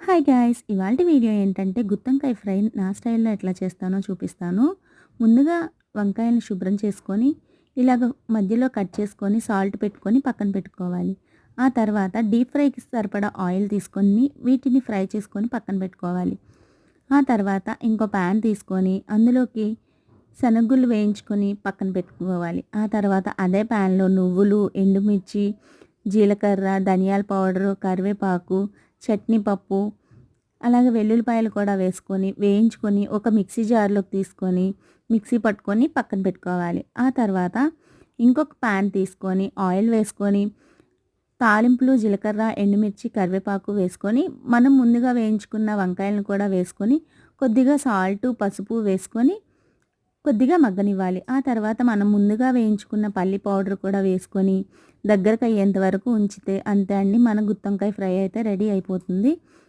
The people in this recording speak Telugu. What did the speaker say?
Hi guys! ఇవాల్టి వీడియో ఏంటంటే గుత్తొంకాయ ఫ్రై నా స్టైల్‌లో ఎట్లా చేస్తానో చూపిస్తాను. ముందుగా వంకాయలను శుభ్రం చేసుకొని, ఇలాగ మధ్యలో కట్ చేసుకొని, సాల్ట్ పెట్టుకొని పక్కన పెట్టుకోవాలి. ఆ తర్వాత డీప్ ఫ్రైకి సరిపడా ఆయిల్ తీసుకొని, వీటిని ఫ్రై చేసుకొని పక్కన పెట్టుకోవాలి. ఆ తర్వాత ఇంకో ప్యాన్ తీసుకొని, అందులోకి శనగగుళ్ళు వేయించుకొని పక్కన పెట్టుకోవాలి. ఆ తర్వాత అదే ప్యాన్‌లో నువ్వులు, ఎండుమిర్చి, జీలకర్ర, ధనియాల పౌడరు, కరివేపాకు, చట్నీ పప్పు, అలాగే వెల్లుల్లిపాయలు కూడా వేసుకొని వేయించుకొని ఒక మిక్సీ జార్లోకి తీసుకొని మిక్సీ పట్టుకొని పక్కన పెట్టుకోవాలి. ఆ తర్వాత ఇంకొక ప్యాన్ తీసుకొని ఆయిల్ వేసుకొని తాలింపులు, జీలకర్ర, ఎండుమిర్చి, కరివేపాకు వేసుకొని మనం ముందుగా వేయించుకున్న వంకాయలను కూడా వేసుకొని కొద్దిగా సాల్టు, పసుపు వేసుకొని కొద్దిగా మగ్గనివ్వాలి. ఆ తర్వాత మనం ముందుగా వేయించుకున్న పల్లి పౌడర్ కూడా వేసుకొని దగ్గరకు అయ్యేంత వరకు ఉంచితే అంతే అండి, మన గుత్తొంకాయ ఫ్రై అయితే రెడీ అయిపోతుంది.